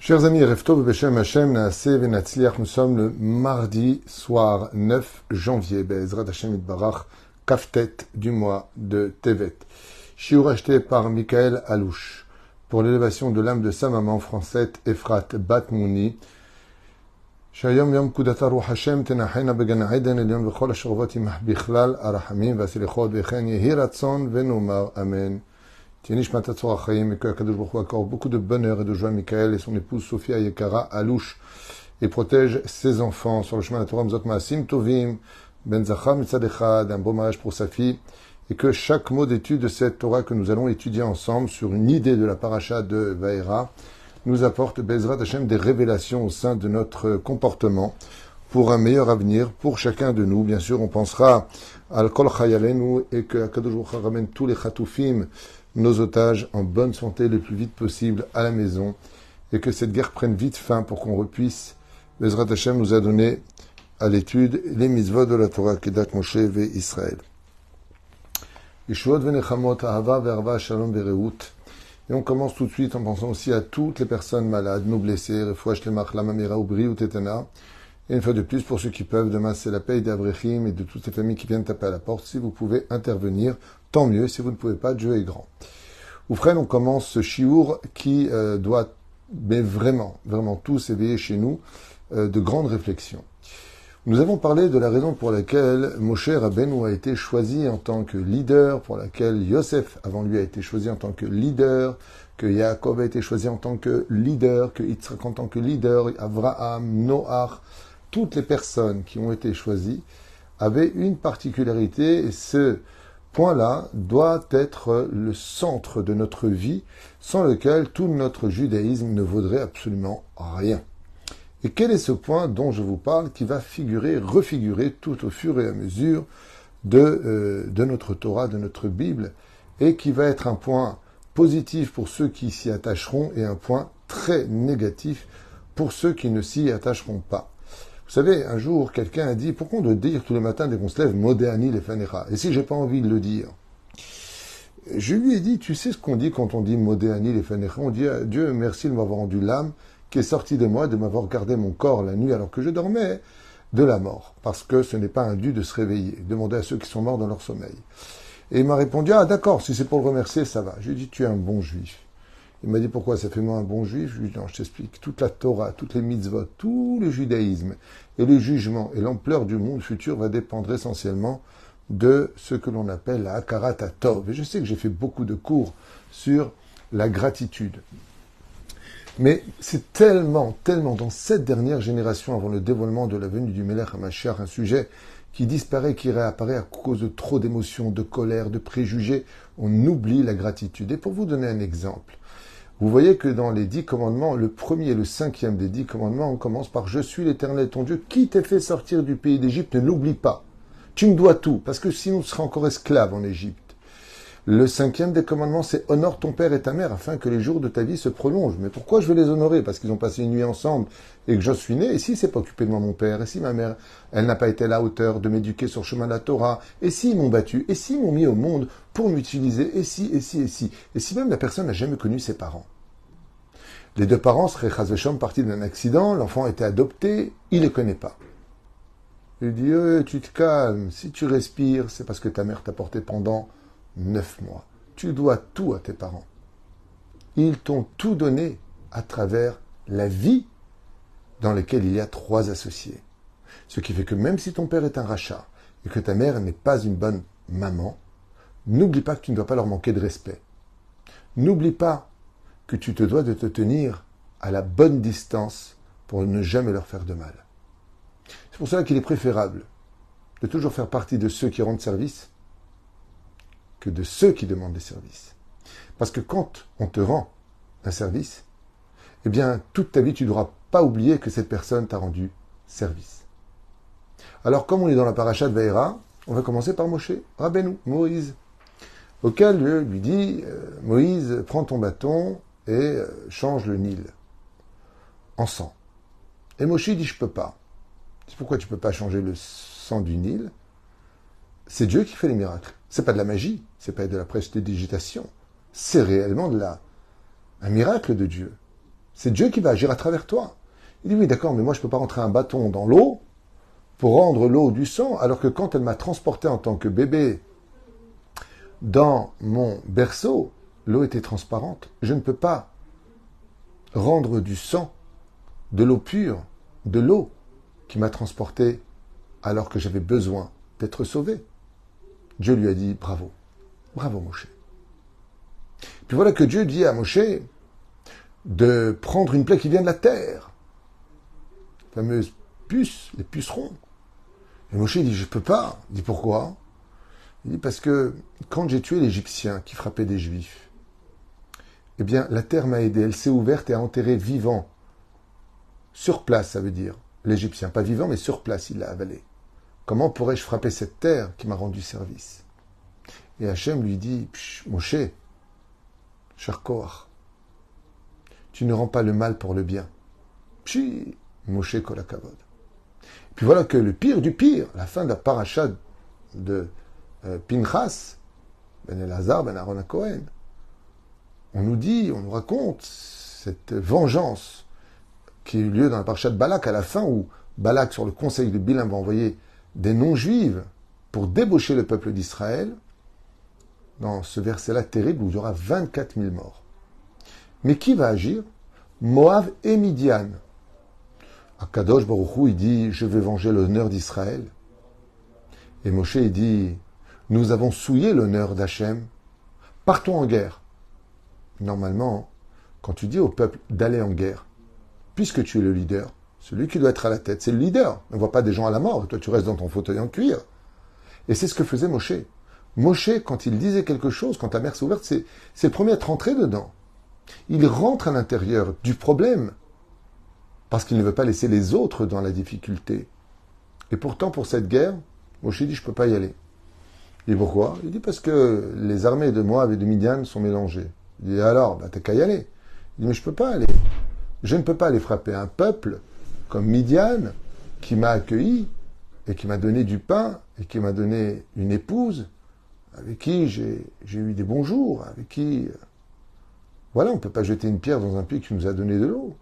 Chers amis, Erev Tov Beshem Hashem Naaseh Venatzliach, nous sommes le mardi soir 9 janvier, Be'ezrat Hashem Itbarach, Kaftet du mois de Tevet. Shiur acheté par Michael Alouche pour l'élévation de l'âme de sa maman française Efrat Bat Mouni. Shayom Yom Kudata Ruch Hashem Tenachena Began Eden Elyon V'chol HaSharvot Imach Bichlal Arachamim V'asilichot V'chen Yehi Ratzon V'nomar Amen. Tienish Matatzor Achayim, et que Akadosh Baruch Hu accorde beaucoup de bonheur et de joie à Michael et son épouse Sophia Yekara Alouche et protège ses enfants sur le chemin de la Torah Mzot Maasim Tovim, Ben Zachar Mitzad Echad, un beau mariage pour sa fille, et que chaque mot d'étude de cette Torah que nous allons étudier ensemble sur une idée de la paracha de Vaera nous apporte Be'ezrat Hashem des révélations au sein de notre comportement pour un meilleur avenir pour chacun de nous. Bien sûr, on pensera à Kol Chayalenu et que Akadosh Baruch Hu ramène tous les Chatoufim, nos otages, en bonne santé le plus vite possible à la maison, et que cette guerre prenne vite fin pour qu'on puisse, Bezrat Hashem nous a donné à l'étude les mitzvot de la Torah, Kedat Moshe ve Israël. Yeshuot venechamot, ahava ve'arva, shalom ve'reut. Et on commence tout de suite en pensant aussi à toutes les personnes malades, nos blessés, refouach lemach, lamamira, oubri ou tetana. Et une fois de plus, pour ceux qui peuvent, demain c'est la paye d'Avrechim et de toutes les familles qui viennent taper à la porte. Si vous pouvez intervenir, tant mieux. Si vous ne pouvez pas, Dieu est grand. Oufren, on commence ce chiour qui doit, mais vraiment tous éveiller chez nous de grandes réflexions. Nous avons parlé de la raison pour laquelle Moshe Rabbeinu a été choisi en tant que leader, pour laquelle Yosef avant lui a été choisi en tant que leader, que Yaakov a été choisi en tant que leader, que Yitzhak en tant que leader, Avraham, Noach, toutes les personnes qui ont été choisies avaient une particularité, et ce point-là doit être le centre de notre vie, sans lequel tout notre judaïsme ne vaudrait absolument rien. Et quel est ce point dont je vous parle, qui va refigurer tout au fur et à mesure de notre Torah, de notre Bible, et qui va être un point positif pour ceux qui s'y attacheront et un point très négatif pour ceux qui ne s'y attacheront pas. Vous savez, un jour, quelqu'un a dit, pourquoi on doit dire tous les matins dès qu'on se lève, Modéani lefanecha? Et si j'ai pas envie de le dire? Je lui ai dit, tu sais ce qu'on dit quand on dit Modéani lefanecha? On dit, Dieu, merci de m'avoir rendu l'âme qui est sortie de moi, de m'avoir gardé mon corps la nuit alors que je dormais, de la mort. Parce que ce n'est pas un dû de se réveiller. Demandez à ceux qui sont morts dans leur sommeil. Et il m'a répondu, ah d'accord, si c'est pour le remercier, ça va. Je lui ai dit, tu es un bon juif. Il m'a dit, pourquoi ça fait moi un bon juif? Je lui ai dit, non, je t'explique. Toute la Torah, toutes les mitzvot, tout le judaïsme et le jugement et l'ampleur du monde futur va dépendre essentiellement de ce que l'on appelle la Hakarat HaTov. Et je sais que j'ai fait beaucoup de cours sur la gratitude. Mais c'est tellement, dans cette dernière génération, avant le dévoilement de la venue du Melech HaMashiach, un sujet qui disparaît, qui réapparaît à cause de trop d'émotions, de colère, de préjugés, on oublie la gratitude. Et pour vous donner un exemple, vous voyez que dans les 10 commandements, le premier et le 5e des 10 commandements, on commence par « Je suis l'Éternel ton Dieu, qui t'ai fait sortir du pays d'Égypte, ne l'oublie pas. Tu me dois tout, parce que sinon tu seras encore esclave en Égypte. » Le 5e des commandements, c'est « Honore ton père et ta mère afin que les jours de ta vie se prolongent. » Mais pourquoi je vais les honorer? Parce qu'ils ont passé une nuit ensemble et que je suis né. Et s'il s'est pas occupé de moi, mon père? Et si ma mère, elle n'a pas été à la hauteur de m'éduquer sur le chemin de la Torah? Et s'ils m'ont battu? Et s'ils m'ont mis au monde pour m'utiliser? Et si? Et si même la personne n'a jamais connu ses parents? Les deux parents seraient chas v'shom partis d'un accident, l'enfant était adopté, il ne les connaît pas. Il dit, tu te calmes, si tu respires, c'est parce que ta mère t'a porté pendant 9 mois. Tu dois tout à tes parents. Ils t'ont tout donné à travers la vie dans laquelle il y a 3 associés. Ce qui fait que même si ton père est un rachat et que ta mère n'est pas une bonne maman, n'oublie pas que tu ne dois pas leur manquer de respect. N'oublie pas que tu te dois de te tenir à la bonne distance pour ne jamais leur faire de mal. C'est pour cela qu'il est préférable de toujours faire partie de ceux qui rendent service que de ceux qui demandent des services. Parce que quand on te rend un service, eh bien, toute ta vie, tu ne devras pas oublier que cette personne t'a rendu service. Alors, comme on est dans la paracha de Vaera, on va commencer par Moshe Rabbeinu, Moïse, auquel Dieu lui dit, Moïse, prends ton bâton et change le Nil en sang. Et Moshe dit, je peux pas. C'est pourquoi tu peux pas changer le sang du Nil? C'est Dieu qui fait les miracles. C'est pas de la magie, c'est pas de la prestidigitation. C'est réellement un miracle de Dieu. C'est Dieu qui va agir à travers toi. Il dit, oui, d'accord, mais moi, je ne peux pas rentrer un bâton dans l'eau pour rendre l'eau du sang, alors que quand elle m'a transporté en tant que bébé dans mon berceau, l'eau était transparente. Je ne peux pas rendre du sang, de l'eau pure, de l'eau qui m'a transporté alors que j'avais besoin d'être sauvé. Dieu lui a dit, bravo, bravo Moshe. Puis voilà que Dieu dit à Moshe de prendre une plaie qui vient de la terre, la fameuse puce, les pucerons. Et Moshe dit, je ne peux pas. Il dit, pourquoi? Il dit, parce que quand j'ai tué l'Égyptien qui frappait des Juifs, eh bien, la terre m'a aidé. Elle s'est ouverte et a enterré vivant. Sur place, ça veut dire. L'Égyptien, pas vivant, mais sur place, il l'a avalé. Comment pourrais-je frapper cette terre qui m'a rendu service? Et Hachem lui dit, Moshe, cher Korach, tu ne rends pas le mal pour le bien. Pshi, Moshe Kolakavod. Puis voilà que le pire du pire, la fin de la paracha de Pinchas, Ben Elazar, Ben Aaron HaKohen, on nous raconte cette vengeance qui a eu lieu dans la paracha de Balak à la fin, où Balak, sur le conseil de Bilam, va envoyer des non-juifs pour débaucher le peuple d'Israël, dans ce verset-là terrible où il y aura 24 000 morts. Mais qui va agir? Moab et Midian. Akadosh Baruch Hu, il dit, je vais venger l'honneur d'Israël. Et Moshe, il dit, nous avons souillé l'honneur d'Hachem, partons en guerre. Normalement, quand tu dis au peuple d'aller en guerre, puisque tu es le leader, celui qui doit être à la tête, c'est le leader. On ne voit pas des gens à la mort, toi tu restes dans ton fauteuil en cuir. Et c'est ce que faisait Moshe. Moshe, quand il disait quelque chose, quand la mer s'est ouverte, c'est le premier à être rentré dedans. Il rentre à l'intérieur du problème, parce qu'il ne veut pas laisser les autres dans la difficulté. Et pourtant, pour cette guerre, Moshe dit, je ne peux pas y aller. Et pourquoi? Il dit, parce que les armées de Moab et de Midian sont mélangées. Il dit, alors, t'as qu'à y aller. Il dit, mais je ne peux pas aller. Je ne peux pas aller frapper un peuple comme Midian, qui m'a accueilli, et qui m'a donné du pain, et qui m'a donné une épouse, avec qui j'ai eu des bons jours, avec qui... Voilà, on ne peut pas jeter une pierre dans un puits qui nous a donné de l'eau.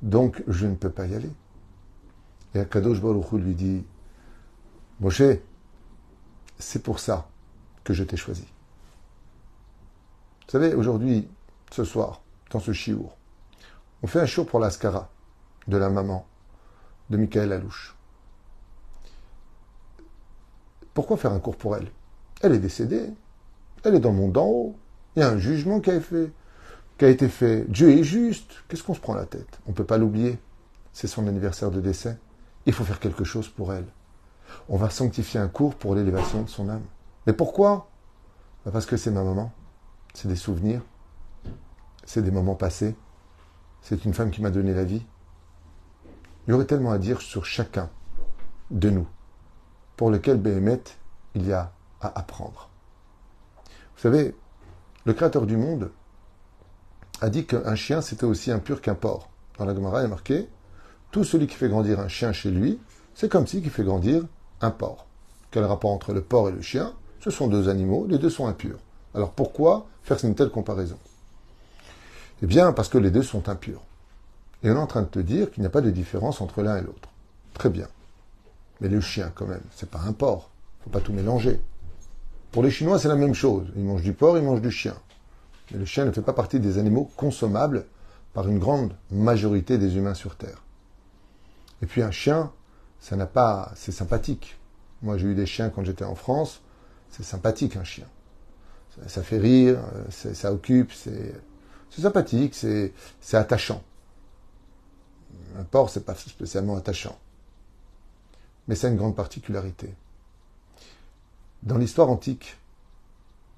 Donc, je ne peux pas y aller. Et Akadosh Baruch Hu lui dit, Moshe, c'est pour ça que je t'ai choisi. Vous savez, aujourd'hui, ce soir, dans ce chiour, on fait un show pour l'Askara de la maman de Michael Alouche. Pourquoi faire un cours pour elle? Elle est décédée. Elle est dans le monde d'en haut. Il y a un jugement qui a été fait. Dieu est juste. Qu'est-ce qu'on se prend la tête? On ne peut pas l'oublier. C'est son anniversaire de décès. Il faut faire quelque chose pour elle. On va sanctifier un cours pour l'élévation de son âme. Mais pourquoi? Parce que c'est ma maman. C'est des souvenirs. C'est des moments passés. C'est une femme qui m'a donné la vie. Il y aurait tellement à dire sur chacun de nous, pour lequel Béhémet, il y a à apprendre. Vous savez, le Créateur du monde a dit qu'un chien, c'était aussi impur qu'un porc. Dans la Gemara, il y a marqué, tout celui qui fait grandir un chien chez lui, c'est comme si qui fait grandir un porc. Quel rapport entre le porc et le chien? Ce sont deux animaux, les deux sont impurs. Alors pourquoi faire une telle comparaison? Eh bien, parce que les deux sont impurs. Et on est en train de te dire qu'il n'y a pas de différence entre l'un et l'autre. Très bien. Mais le chien, quand même, c'est pas un porc. Il ne faut pas tout mélanger. Pour les Chinois, c'est la même chose. Ils mangent du porc, ils mangent du chien. Mais le chien ne fait pas partie des animaux consommables par une grande majorité des humains sur Terre. Et puis un chien, ça n'a pas... c'est sympathique. Moi, j'ai eu des chiens quand j'étais en France. C'est sympathique, un chien. Ça fait rire, ça occupe, c'est sympathique, c'est attachant. Un porc, c'est pas spécialement attachant. Mais ça a une grande particularité. Dans l'histoire antique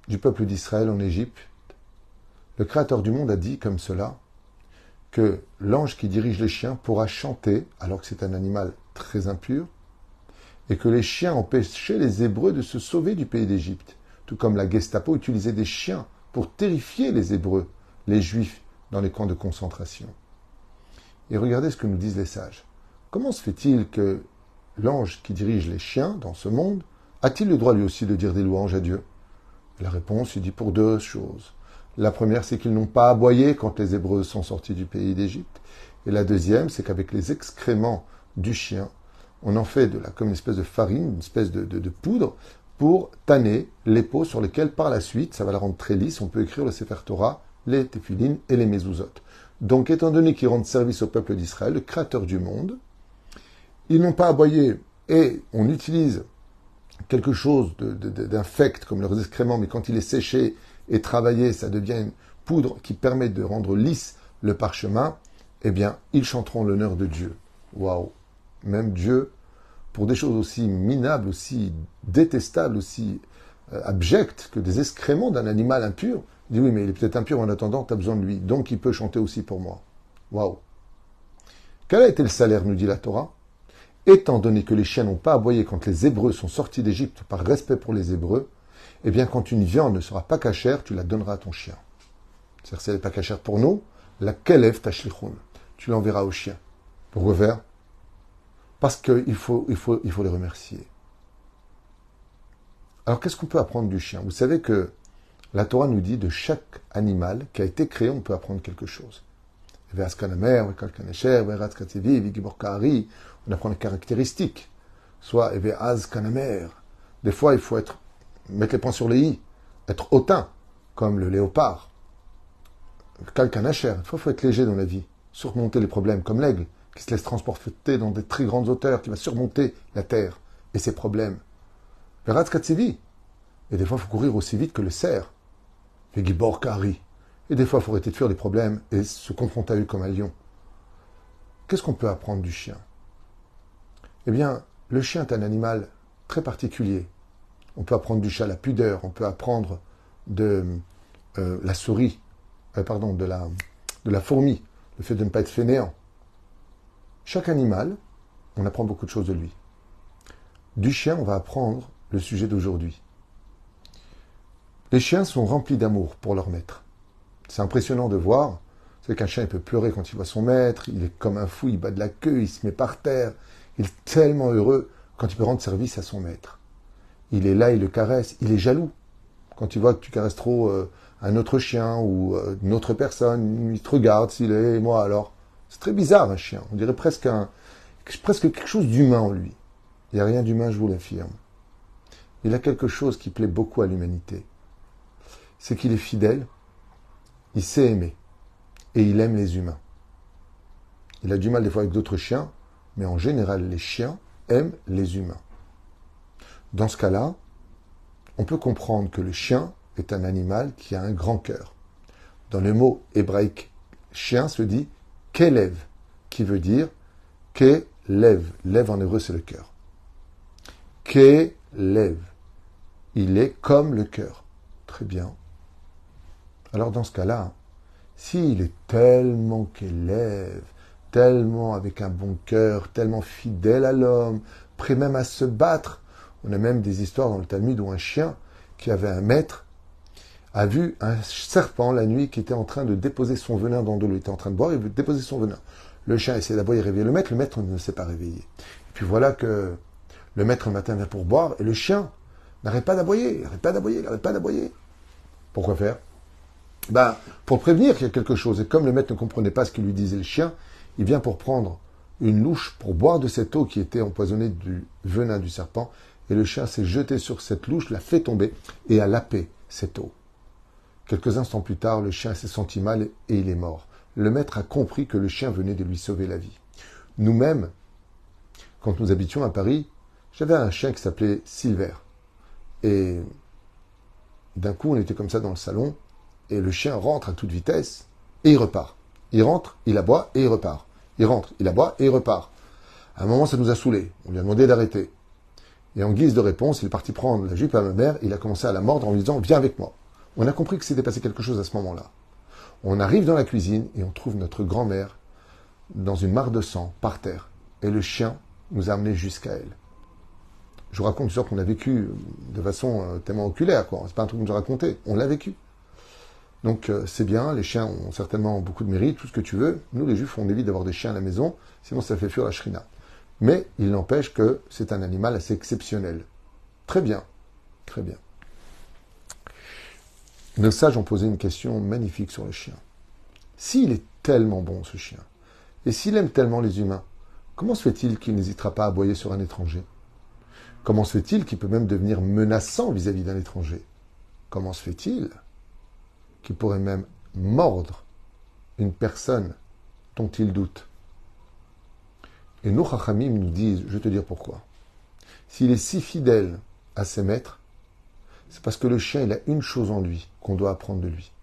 du peuple d'Israël en Égypte, le Créateur du monde a dit comme cela que l'ange qui dirige les chiens pourra chanter, alors que c'est un animal très impur, et que les chiens empêchaient les Hébreux de se sauver du pays d'Égypte, tout comme la Gestapo utilisait des chiens pour terrifier les Hébreux, les Juifs, dans les camps de concentration. Et regardez ce que nous disent les sages. Comment se fait-il que l'ange qui dirige les chiens dans ce monde a-t-il le droit lui aussi de dire des louanges à Dieu? La réponse, il dit pour deux choses. La première, c'est qu'ils n'ont pas aboyé quand les Hébreux sont sortis du pays d'Égypte. Et la deuxième, c'est qu'avec les excréments du chien, on en fait comme une espèce de farine, une espèce de poudre, pour tanner les peaux sur lesquelles, par la suite, ça va la rendre très lisse, on peut écrire le Sefer Torah, les Téphilines et les Mezuzot. Donc, étant donné qu'ils rendent service au peuple d'Israël, le créateur du monde, ils n'ont pas aboyé et on utilise quelque chose d'infect comme leurs excréments, mais quand il est séché et travaillé, ça devient une poudre qui permet de rendre lisse le parchemin, eh bien, ils chanteront l'honneur de Dieu. Waouh! Même Dieu, pour des choses aussi minables, aussi détestables, aussi abjectes que des excréments d'un animal impur, il dit oui, mais il est peut-être impur, en attendant, tu as besoin de lui, donc il peut chanter aussi pour moi. Waouh! Quel a été le salaire, nous dit la Torah? Étant donné que les chiens n'ont pas aboyé quand les Hébreux sont sortis d'Égypte par respect pour les Hébreux, eh bien, quand une viande ne sera pas cachère, tu la donneras à ton chien. C'est-à-dire, si elle n'est pas cachère pour nous, la kelev tashlichun, tu l'enverras au chien. Pourquoi faire? Parce qu'il faut les remercier. Alors, qu'est-ce qu'on peut apprendre du chien? Vous savez que la Torah nous dit de chaque animal qui a été créé, on peut apprendre quelque chose. On apprend les caractéristiques. Soit des fois, il faut mettre les points sur les i, être hautain, comme le léopard. Kalkanacher, des fois, il faut être léger dans la vie, surmonter les problèmes, comme l'aigle, qui se laisse transporter dans des très grandes hauteurs, qui va surmonter la terre et ses problèmes. Et des fois, il faut courir aussi vite que le cerf. Et des fois, il faut arrêter de fuir les problèmes et se confronter à eux comme un lion. Qu'est-ce qu'on peut apprendre du chien? Eh bien, le chien est un animal très particulier. On peut apprendre du chat la pudeur, on peut apprendre de la souris, de la fourmi, le fait de ne pas être fainéant. Chaque animal, on apprend beaucoup de choses de lui. Du chien, on va apprendre le sujet d'aujourd'hui. Les chiens sont remplis d'amour pour leur maître. C'est impressionnant de voir. C'est qu'un chien, il peut pleurer quand il voit son maître, il est comme un fou, il bat de la queue, il se met par terre. Il est tellement heureux quand il peut rendre service à son maître. Il est là, il le caresse, il est jaloux. Quand il voit que tu caresses trop un autre chien ou une autre personne, il te regarde s'il est, et moi alors. C'est très bizarre un chien, on dirait presque quelque chose d'humain en lui. Il n'y a rien d'humain, je vous l'affirme. Il a quelque chose qui plaît beaucoup à l'humanité. C'est qu'il est fidèle, il sait aimer, et il aime les humains. Il a du mal des fois avec d'autres chiens, mais en général, les chiens aiment les humains. Dans ce cas-là, on peut comprendre que le chien est un animal qui a un grand cœur. Dans le mot hébraïque, chien se dit kelev, qui veut dire kelev. Lev en hébreu, c'est le cœur. Kelev. Il est comme le cœur. Très bien. Alors dans ce cas-là, s'il est tellement kelev, tellement avec un bon cœur, tellement fidèle à l'homme, prêt même à se battre. On a même des histoires dans le Talmud où un chien qui avait un maître a vu un serpent la nuit qui était en train de déposer son venin dans de l'eau. Il était en train de boire, il veut déposer son venin. Le chien essaie d'aboyer, réveiller le maître ne s'est pas réveillé. Et puis voilà que le maître le matin vient pour boire et le chien n'arrête pas d'aboyer, il n'arrête pas d'aboyer. Pourquoi faire? Pour prévenir qu'il y a quelque chose. Et comme le maître ne comprenait pas ce que lui disait le chien, il vient pour prendre une louche pour boire de cette eau qui était empoisonnée du venin du serpent. Et le chien s'est jeté sur cette louche, l'a fait tomber et a lapé cette eau. Quelques instants plus tard, le chien s'est senti mal et il est mort. Le maître a compris que le chien venait de lui sauver la vie. Nous-mêmes, quand nous habitions à Paris, j'avais un chien qui s'appelait Silver. Et d'un coup, on était comme ça dans le salon et le chien rentre à toute vitesse et il repart. Il rentre, il aboie et il repart. Il rentre, il aboie et il repart. À un moment, ça nous a saoulés. On lui a demandé d'arrêter. Et en guise de réponse, il est parti prendre la jupe à ma mère. Il a commencé à la mordre en lui disant « Viens avec moi ». On a compris que s'était passé quelque chose à ce moment-là. On arrive dans la cuisine et on trouve notre grand-mère dans une mare de sang, par terre. Et le chien nous a amenés jusqu'à elle. Je vous raconte une histoire qu'on a vécue de façon tellement oculaire, quoi. C'est pas un truc que je racontais. On l'a vécu. Donc c'est bien, les chiens ont certainement beaucoup de mérite, tout ce que tu veux. Nous, les juifs, on évite d'avoir des chiens à la maison, sinon ça fait fuir la shrina. Mais il n'empêche que c'est un animal assez exceptionnel. Très bien, très bien. Nos sages ont posé une question magnifique sur le chien. S'il est tellement bon, ce chien, et s'il aime tellement les humains, comment se fait-il qu'il n'hésitera pas à aboyer sur un étranger? Comment se fait-il qu'il peut même devenir menaçant vis-à-vis d'un étranger? Comment se fait-il qu'il pourrait même mordre une personne dont il doute? Et nos chachamim nous disent, je vais te dire pourquoi. S'il est si fidèle à ses maîtres, c'est parce que le chien, il a une chose en lui qu'on doit apprendre de lui.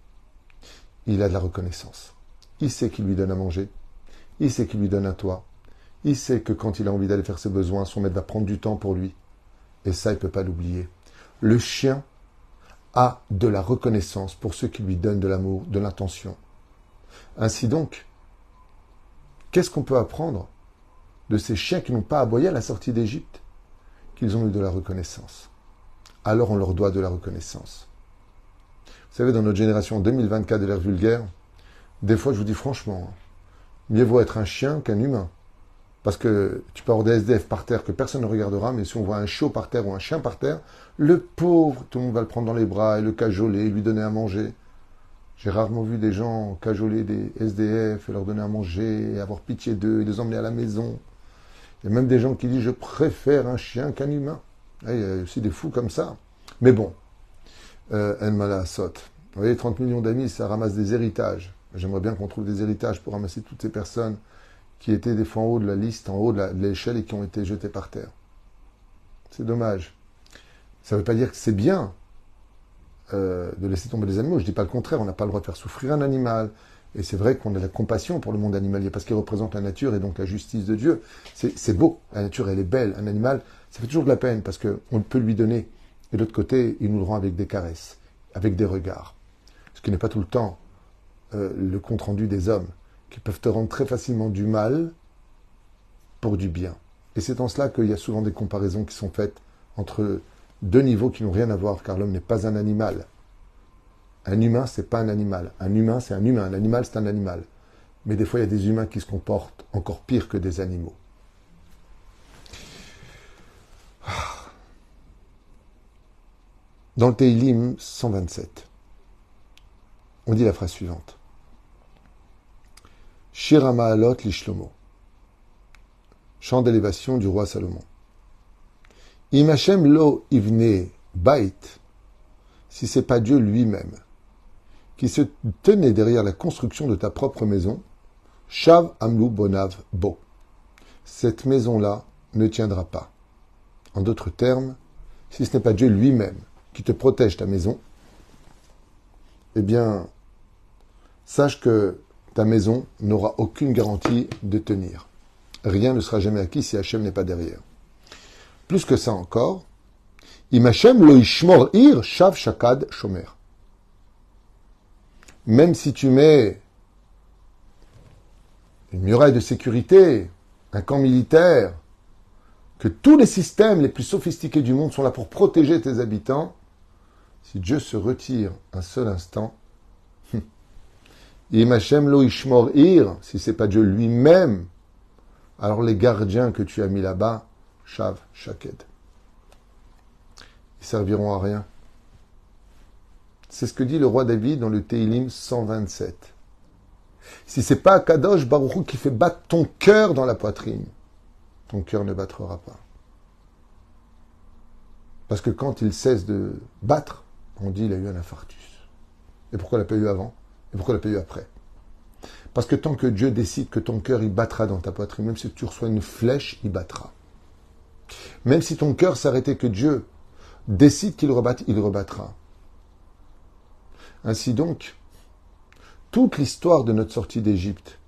Il a de la reconnaissance. Il sait qu'il lui donne à manger. Il sait qu'il lui donne un toit. Il sait que quand il a envie d'aller faire ses besoins, son maître va prendre du temps pour lui. Et ça, il ne peut pas l'oublier. Le chien a de la reconnaissance pour ceux qui lui donnent de l'amour, de l'attention. Ainsi donc, qu'est-ce qu'on peut apprendre de ces chiens qui n'ont pas aboyé à la sortie d'Égypte? Qu'ils ont eu de la reconnaissance. Alors on leur doit de la reconnaissance. Vous savez, dans notre génération 2024 de l'ère vulgaire, des fois je vous dis franchement, mieux vaut être un chien qu'un humain. Parce que tu peux avoir des SDF par terre que personne ne regardera, mais si on voit un chiot par terre ou un chien par terre, le pauvre, tout le monde va le prendre dans les bras et le cajoler, lui donner à manger. J'ai rarement vu des gens cajoler des SDF et leur donner à manger, et avoir pitié d'eux et les emmener à la maison. Il y a même des gens qui disent « je préfère un chien qu'un humain ». Il y a aussi des fous comme ça. Mais bon, El Malasot. Vous voyez, 30 millions d'amis, ça ramasse des héritages. J'aimerais bien qu'on trouve des héritages pour ramasser toutes ces personnes qui étaient des fois en haut de la liste, en haut de l'échelle et qui ont été jetées par terre. C'est dommage. Ça ne veut pas dire que c'est bien de laisser tomber les animaux. Je ne dis pas le contraire, on n'a pas le droit de faire souffrir un animal. Et c'est vrai qu'on a la compassion pour le monde animalier parce qu'il représente la nature et donc la justice de Dieu. C'est beau, la nature elle est belle. Un animal, ça fait toujours de la peine parce qu'on peut lui donner. Et de l'autre côté, il nous le rend avec des caresses, avec des regards. Ce qui n'est pas tout le temps le compte-rendu des hommes qui peuvent te rendre très facilement du mal pour du bien. Et c'est en cela qu'il y a souvent des comparaisons qui sont faites entre deux niveaux qui n'ont rien à voir, car l'homme n'est pas un animal. Un humain, c'est pas un animal. Un humain, c'est un humain. Un animal, c'est un animal. Mais des fois, il y a des humains qui se comportent encore pire que des animaux. Dans le Teilim 127, on dit la phrase suivante. Shir HaMa'alot l'Ishlomo. Chant d'élévation du roi Salomon. Im Hashem lo ivne bait, si c'est pas Dieu lui-même qui se tenait derrière la construction de ta propre maison, Shav Amlu Bonav Bo. Cette maison-là ne tiendra pas. En d'autres termes, si ce n'est pas Dieu lui-même qui te protège ta maison, eh bien, sache que ta maison n'aura aucune garantie de tenir. Rien ne sera jamais acquis si Hachem n'est pas derrière. Plus que ça encore, Im Hashem lo ishmor ir shav shakad shomer. Même si tu mets une muraille de sécurité, un camp militaire, que tous les systèmes les plus sophistiqués du monde sont là pour protéger tes habitants, si Dieu se retire un seul instant, Im Hashem lo ishmor ir, si c'est pas Dieu lui-même, alors les gardiens que tu as mis là-bas, shav shaked, ils serviront à rien. C'est ce que dit le roi David dans le Teilim 127. Si c'est pas Kadosh Baruch Hu qui fait battre ton cœur dans la poitrine, ton cœur ne battra pas. Parce que quand il cesse de battre, on dit il a eu un infarctus. Et pourquoi il l'a pas eu avant? Et pourquoi il l'a pas eu après? Parce que tant que Dieu décide que ton cœur il battra dans ta poitrine, même si tu reçois une flèche, il battra. Même si ton cœur s'arrêtait, que Dieu décide qu'il rebatte, il rebattra. Ainsi donc, toute l'histoire de notre sortie d'Égypte,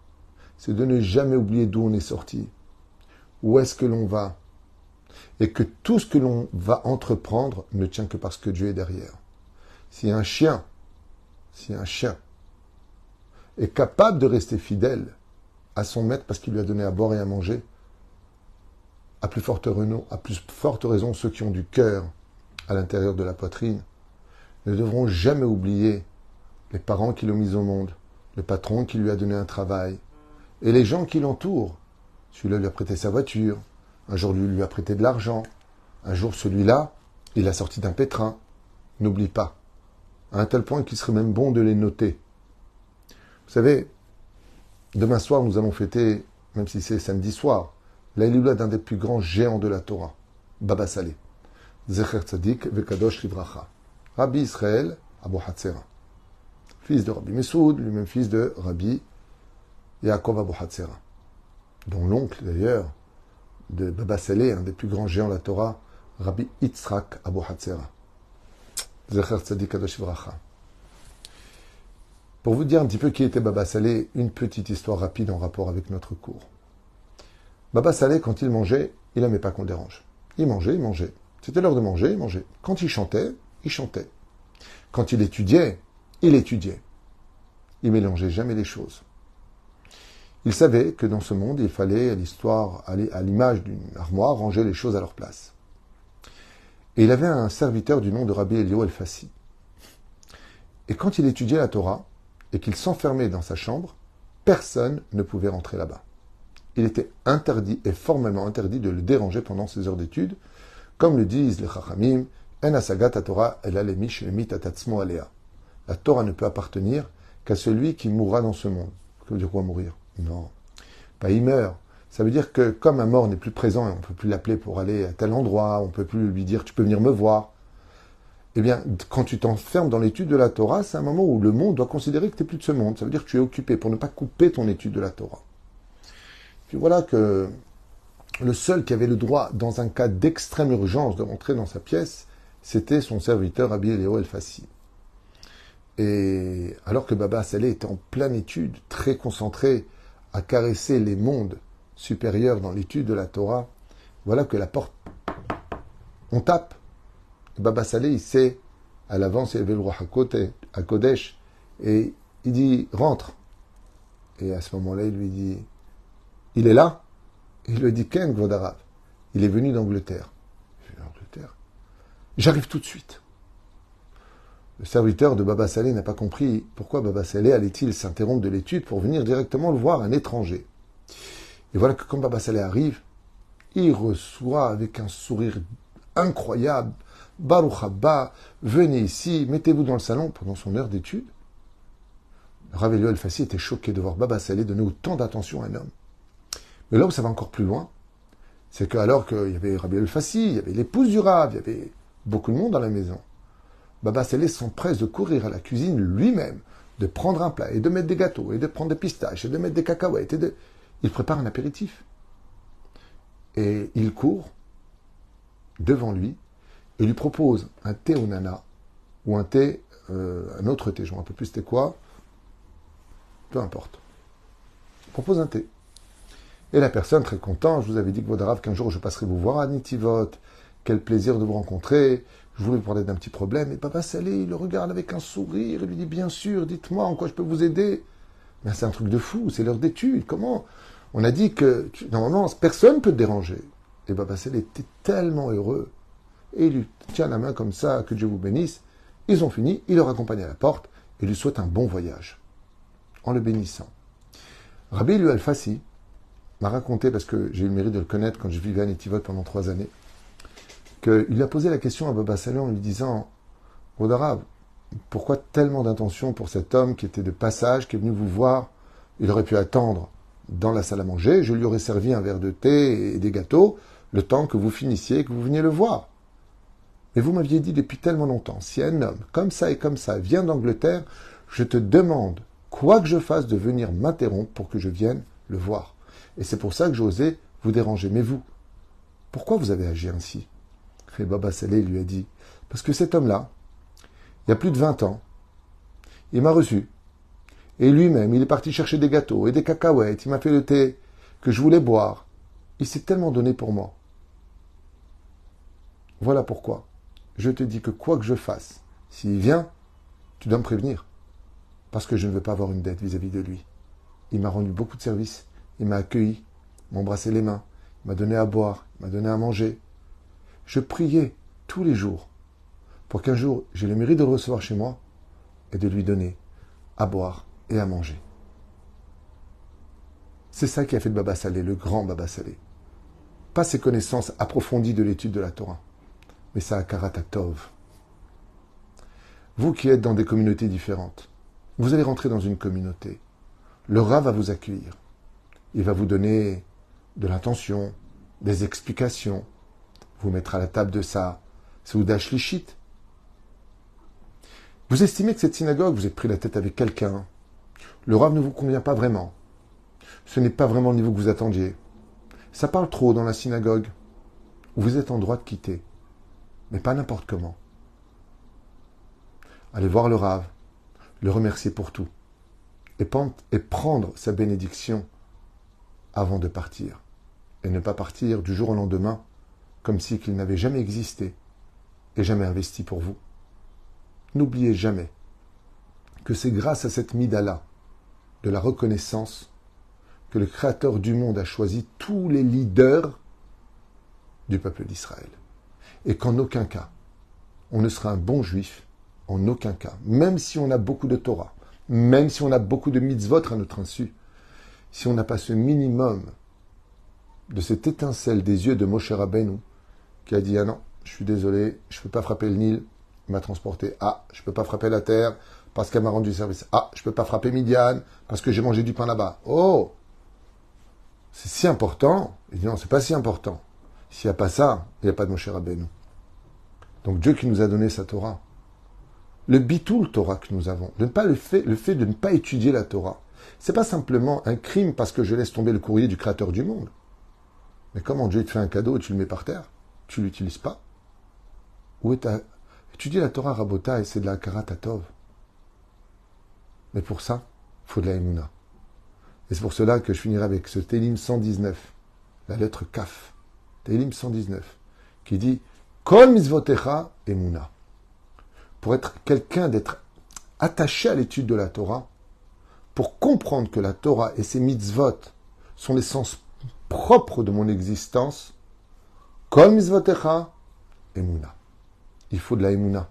c'est de ne jamais oublier d'où on est sorti, où est-ce que l'on va, et que tout ce que l'on va entreprendre ne tient que parce que Dieu est derrière. Si un chien est capable de rester fidèle à son maître parce qu'il lui a donné à boire et à manger, à plus forte raison, ceux qui ont du cœur à l'intérieur de la poitrine ne devront jamais oublier les parents qui l'ont mis au monde, le patron qui lui a donné un travail, et les gens qui l'entourent. Celui-là lui a prêté sa voiture, un jour lui a prêté de l'argent, un jour celui-là, il a sorti d'un pétrin. N'oublie pas à un tel point qu'il serait même bon de les noter. Vous savez, demain soir, nous allons fêter, même si c'est samedi soir, l'Aïloula d'un des plus grands géants de la Torah, Baba Saleh. Zecher Tzadik Vekadosh Livracha. Rabbi Israël Abu Hatzera. Fils de Rabbi Messoud, lui-même fils de Rabbi Yaakov Abu Hatzera. Dont l'oncle, d'ailleurs, de Baba Saleh, un des plus grands géants de la Torah, Rabbi Yitzhak Abu Hatzera. Zecher Tzadik Kadosh Livracha. Pour vous dire un petit peu qui était Baba Saleh, une petite histoire rapide en rapport avec notre cours. Baba Saleh, quand il mangeait, il n'aimait pas qu'on le dérange. Il mangeait, il mangeait. C'était l'heure de manger, il mangeait. Quand il chantait, il chantait. Quand il étudiait, il étudiait. Il mélangeait jamais les choses. Il savait que dans ce monde, il fallait, à l'image d'une armoire, ranger les choses à leur place. Et il avait un serviteur du nom de Rabbi Elio El-Fassi. Et quand il étudiait la Torah, et qu'il s'enfermait dans sa chambre, personne ne pouvait rentrer là-bas. Il était interdit et formellement interdit de le déranger pendant ses heures d'études, comme le disent les Chachamim, En asagat Torah el alemish lemit atatzmo alea. La Torah ne peut appartenir qu'à celui qui mourra dans ce monde. Ça veut dire quoi mourir? Non, pas il meurt. Ça veut dire que comme un mort n'est plus présent et on ne peut plus l'appeler pour aller à tel endroit, on ne peut plus lui dire tu peux venir me voir. Eh bien, quand tu t'enfermes dans l'étude de la Torah, c'est un moment où le monde doit considérer que tu n'es plus de ce monde. Ça veut dire que tu es occupé pour ne pas couper ton étude de la Torah. Puis voilà que le seul qui avait le droit, dans un cas d'extrême urgence, de rentrer dans sa pièce, c'était son serviteur Rabbi Elio El-Fassi. Et alors que Baba Saleh était en pleine étude, très concentré à caresser les mondes supérieurs dans l'étude de la Torah, voilà que la porte, on tape. Baba Saleh, il sait, à l'avance, il y avait le roi à Kodesh, et il dit, rentre. Et à ce moment-là, il lui dit, il est là? Il lui dit, Ken Gvodarav. Il est venu d'Angleterre. Angleterre. J'arrive tout de suite. Le serviteur de Baba Saleh n'a pas compris pourquoi Baba Saleh allait-il s'interrompre de l'étude pour venir directement le voir, un étranger. Et voilà que quand Baba Saleh arrive, il reçoit avec un sourire incroyable, Baruch Haba, venez ici, mettez-vous dans le salon pendant son heure d'étude. Rav Elio El-Fassi était choqué de voir Baba Saleh donner autant d'attention à un homme. Mais là où ça va encore plus loin, c'est qu'alors qu'il y avait Rav Elio El-Fassi, il y avait l'épouse du Rav, il y avait beaucoup de monde dans la maison, Baba Saleh s'empresse de courir à la cuisine lui-même, de prendre un plat et de mettre des gâteaux, et de prendre des pistaches, et de mettre des cacahuètes, il prépare un apéritif. Et il court devant lui, et lui propose un thé au nana, ou un thé, un autre thé, je ne me rappelle plus c'était quoi, peu importe. Il propose un thé. Et la personne, très content, je vous avais dit que Vodarav, qu'un jour je passerai vous voir à Nitivot, quel plaisir de vous rencontrer, je voulais vous parler d'un petit problème, et Baba Saleh, il le regarde avec un sourire, il lui dit, bien sûr, dites-moi en quoi je peux vous aider. Mais c'est un truc de fou, c'est l'heure d'étude, comment? On a dit que, normalement, personne ne peut te déranger. Et Baba Saleh était tellement heureux, et il lui tient la main comme ça, que Dieu vous bénisse. Ils ont fini, il le raccompagne à la porte, et lui souhaite un bon voyage, en le bénissant. Rabbi Elio El-Fassi m'a raconté, parce que j'ai eu le mérite de le connaître quand je vivais à Netivot pendant 3 années, qu'il lui a posé la question à Baba Saleh en lui disant « Vodarav, pourquoi tellement d'intention pour cet homme qui était de passage, qui est venu vous voir? Il aurait pu attendre dans la salle à manger, je lui aurais servi un verre de thé et des gâteaux, le temps que vous finissiez et que vous veniez le voir. Mais vous m'aviez dit depuis tellement longtemps, si un homme comme ça et comme ça vient d'Angleterre, je te demande, quoi que je fasse, de venir m'interrompre pour que je vienne le voir. Et c'est pour ça que j'ai osé vous déranger. Mais vous, pourquoi vous avez agi ainsi ?» Et Baba Saleh lui a dit, parce que cet homme-là, il y a plus de 20 ans, il m'a reçu. Et lui-même, il est parti chercher des gâteaux et des cacahuètes. Il m'a fait le thé que je voulais boire. Il s'est tellement donné pour moi. Voilà pourquoi je te dis que quoi que je fasse, s'il vient, tu dois me prévenir. Parce que je ne veux pas avoir une dette vis-à-vis de lui. Il m'a rendu beaucoup de services. Il m'a accueilli, m'a embrassé les mains, il m'a donné à boire, il m'a donné à manger. Je priais tous les jours pour qu'un jour j'ai le mérite de le recevoir chez moi et de lui donner à boire et à manger. C'est ça qui a fait de Baba Saleh, le grand Baba Saleh. Pas ses connaissances approfondies de l'étude de la Torah, mais sa Hakarat Tov. Vous qui êtes dans des communautés différentes, vous allez rentrer dans une communauté. Le Rav va vous accueillir. Il va vous donner de l'intention, des explications, vous mettre à la table de sa Seuda Shlishit. Vous estimez que cette synagogue, vous êtes pris la tête avec quelqu'un. Le Rav ne vous convient pas vraiment. Ce n'est pas vraiment le niveau que vous attendiez. Ça parle trop dans la synagogue. Vous êtes en droit de quitter. Mais pas n'importe comment. Allez voir le Rav, le remercier pour tout. Et prendre sa bénédiction avant de partir. Et ne pas partir du jour au lendemain comme si qu'il n'avait jamais existé et jamais investi pour vous. N'oubliez jamais que c'est grâce à cette midala de la reconnaissance que le Créateur du monde a choisi tous les leaders du peuple d'Israël. Et qu'en aucun cas, on ne sera un bon juif, en aucun cas, même si on a beaucoup de Torah, même si on a beaucoup de mitzvot à notre insu, si on n'a pas ce minimum de cette étincelle des yeux de Moshe Rabbeinu, qui a dit « Ah non, je suis désolé, je ne peux pas frapper le Nil, il m'a transporté. Ah, je ne peux pas frapper la terre parce qu'elle m'a rendu service. Ah, je ne peux pas frapper Midian parce que j'ai mangé du pain là-bas. Oh, c'est si important. » Il dit « Non, c'est pas si important. S'il n'y a pas ça, il n'y a pas de Moshe Rabbeinu. » Donc Dieu qui nous a donné sa Torah, le bitoul Torah que nous avons, le fait de ne pas étudier la Torah, c'est pas simplement un crime parce que je laisse tomber le courrier du Créateur du monde. Mais comment Dieu te fait un cadeau et tu le mets par terre? Tu ne l'utilises pas? Où est ta... Étudier la Torah Rabota et c'est de la Karatatov. Mais pour ça, il faut de la Emouna. Et c'est pour cela que je finirai avec ce Télim 119, la lettre Kaf, Télim 119, qui dit Kol Mizvotecha Emouna. Pour être quelqu'un, d'être attaché à l'étude de la Torah, pour comprendre que la Torah et ses mitzvot sont l'essence propre de mon existence, Kol Mizvotecha Emouna. Il faut de la Emouna.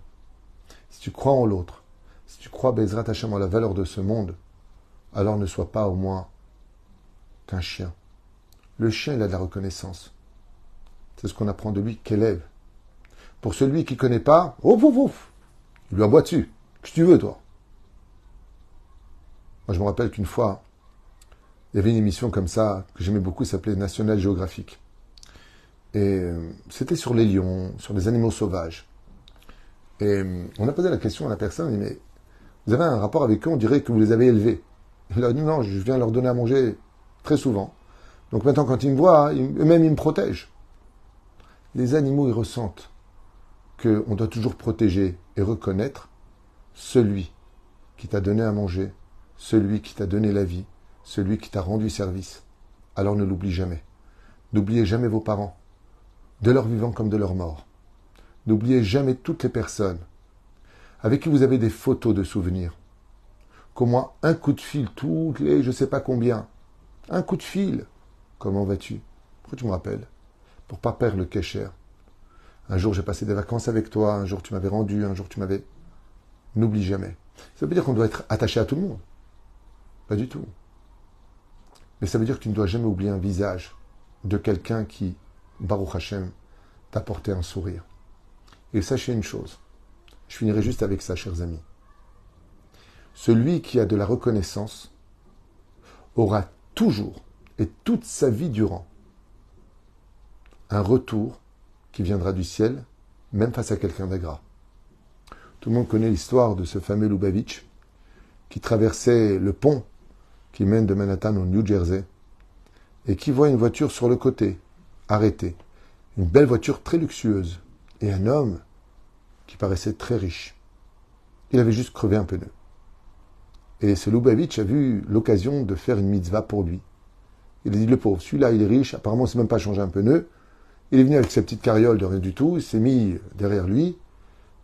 Si tu crois en l'autre, si tu crois Bezrat Hashem en la valeur de ce monde, alors ne sois pas au moins qu'un chien. Le chien, il a de la reconnaissance. C'est ce qu'on apprend de lui qu'élève. Pour celui qui ne connaît pas, ouf, ouf, ouf, il lui aboie dessus. Qu'est-ce que tu veux, toi? Moi, je me rappelle qu'une fois, il y avait une émission comme ça, que j'aimais beaucoup, ça s'appelait National Geographic. Et c'était sur les lions, sur les animaux sauvages. Et on a posé la question à la personne, on dit, mais vous avez un rapport avec eux, on dirait que vous les avez élevés. Il a dit, non, je viens leur donner à manger très souvent. Donc maintenant, quand ils me voient, eux-mêmes, ils me protègent. Les animaux, ils ressentent qu'on doit toujours protéger et reconnaître celui qui t'a donné à manger, celui qui t'a donné la vie, celui qui t'a rendu service. Alors ne l'oublie jamais. N'oubliez jamais vos parents, de leur vivant comme de leur mort. N'oubliez jamais toutes les personnes avec qui vous avez des photos de souvenirs. Qu'au moins un coup de fil, toutes les je ne sais pas combien. Un coup de fil. Comment vas-tu? Pourquoi tu me rappelles? Pour pas perdre le kécher. Un jour j'ai passé des vacances avec toi, un jour tu m'avais rendu, un jour tu m'avais... N'oublie jamais. Ça veut dire qu'on doit être attaché à tout le monde. Pas du tout. Mais ça veut dire que tu ne dois jamais oublier un visage de quelqu'un qui, Baruch Hashem, t'a apporté un sourire. Et sachez une chose, je finirai juste avec ça, chers amis. Celui qui a de la reconnaissance aura toujours, et toute sa vie durant, un retour qui viendra du ciel, même face à quelqu'un d'agrat. Tout le monde connaît l'histoire de ce fameux Lubavitch qui traversait le pont qui mène de Manhattan au New Jersey et qui voit une voiture sur le côté, arrêtée. Une belle voiture très luxueuse. Et un homme qui paraissait très riche. Il avait juste crevé un pneu. Et ce Lubavitch a vu l'occasion de faire une mitzvah pour lui. Il a dit, le pauvre, celui-là, il est riche, apparemment, il ne sait même pas changer un pneu. Il est venu avec sa petite carriole de rien du tout, il s'est mis derrière lui,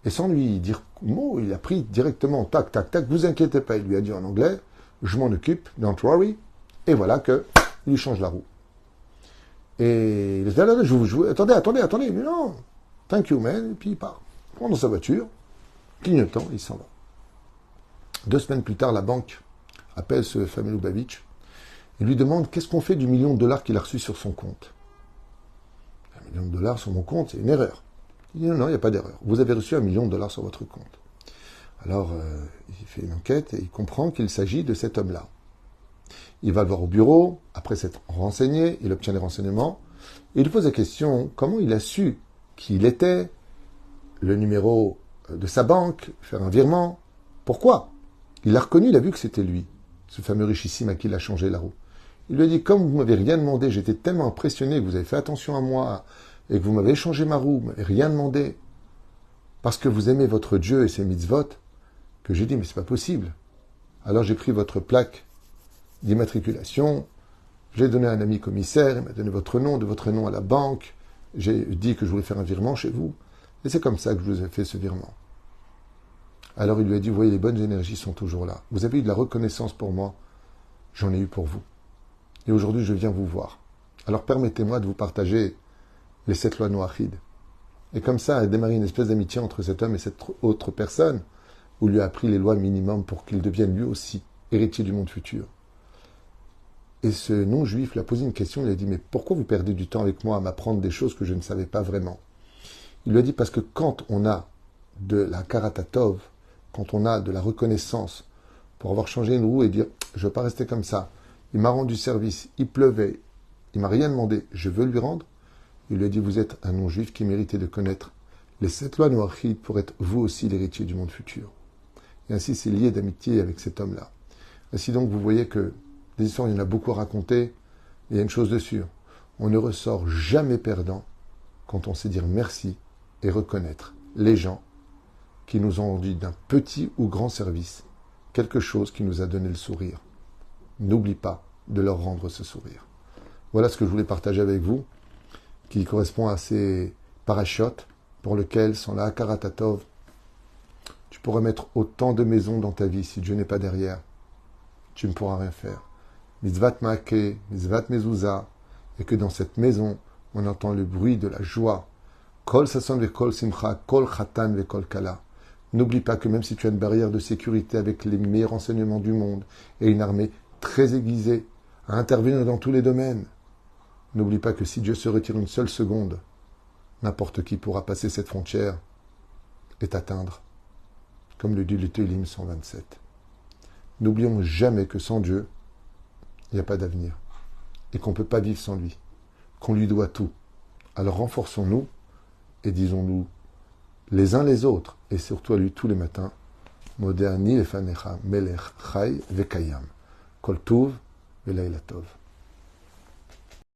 et sans lui dire mot, il a pris directement, tac, tac, tac, vous inquiétez pas, il lui a dit en anglais, je m'en occupe, don't worry, et voilà que il lui change la roue. Et il a dit, là, attendez, mais non, thank you, man, et puis il part. Il prend dans sa voiture, clignotant, il s'en va. 2 semaines plus tard, la banque appelle ce fameux Lubavitch et lui demande qu'est-ce qu'on fait du $1 million qu'il a reçu sur son compte. $1 million sur mon compte, c'est une erreur. Il dit non, il n'y a pas d'erreur. Vous avez reçu $1 million sur votre compte. Alors, il fait une enquête et il comprend qu'il s'agit de cet homme-là. Il va le voir au bureau, après s'être renseigné, il obtient les renseignements, et il pose la question, comment il a su qui il était, le numéro de sa banque, faire un virement, pourquoi? Il l'a reconnu, il a vu que c'était lui, ce fameux richissime à qui il a changé la roue. Il lui a dit, comme vous ne m'avez rien demandé, j'étais tellement impressionné que vous avez fait attention à moi, et que vous m'avez changé ma roue, vous m'avez rien demandé, parce que vous aimez votre Dieu et ses mitzvot, que j'ai dit, mais c'est pas possible. Alors j'ai pris votre plaque d'immatriculation, j'ai donné à un ami commissaire, il m'a donné votre nom, de votre nom à la banque, j'ai dit que je voulais faire un virement chez vous, et c'est comme ça que je vous ai fait ce virement. Alors il lui a dit, vous voyez, les bonnes énergies sont toujours là. Vous avez eu de la reconnaissance pour moi, j'en ai eu pour vous. Et aujourd'hui, je viens vous voir. Alors permettez-moi de vous partager les 7 lois noachides. Et comme ça, a démarré une espèce d'amitié entre cet homme et cette autre personne, où il lui a appris les lois minimum pour qu'il devienne lui aussi héritier du monde futur. Et ce non-juif lui a posé une question, il a dit, mais pourquoi vous perdez du temps avec moi à m'apprendre des choses que je ne savais pas vraiment? Il lui a dit, parce que quand on a de la karatatov, quand on a de la reconnaissance pour avoir changé une roue et dire, je ne veux pas rester comme ça, il m'a rendu service, il pleuvait, il m'a rien demandé, je veux lui rendre, il lui a dit, vous êtes un non-juif qui méritait de connaître les 7 lois noachides pour être vous aussi l'héritier du monde futur. Et ainsi, c'est lié d'amitié avec cet homme-là. Ainsi donc, vous voyez que des histoires, il y en a beaucoup à raconter. Il y a une chose de sûre. On ne ressort jamais perdant quand on sait dire merci et reconnaître les gens qui nous ont rendu d'un petit ou grand service quelque chose qui nous a donné le sourire. N'oublie pas de leur rendre ce sourire. Voilà ce que je voulais partager avec vous, qui correspond à ces parachutes pour lesquels, sans la Hakarat-Hatov, tu pourrais mettre autant de maisons dans ta vie. Si Dieu n'est pas derrière, tu ne pourras rien faire. Mitzvat Maake, Mitzvat Mezouza, et que dans cette maison, on entend le bruit de la joie. Kol Sasson ve Kol Simcha, Kol Khatan ve Kol Kala. N'oublie pas que même si tu as une barrière de sécurité avec les meilleurs renseignements du monde et une armée très aiguisée à intervenir dans tous les domaines, n'oublie pas que si Dieu se retire une seule seconde, n'importe qui pourra passer cette frontière et t'atteindre, comme le dit le Tehillim 127. N'oublions jamais que sans Dieu, il n'y a pas d'avenir, et qu'on ne peut pas vivre sans lui, qu'on lui doit tout. Alors renforçons-nous et disons-nous les uns les autres, et surtout à lui tous les matins, Modéani lefanecha melech chai vekayam, kol tuv velayla tov.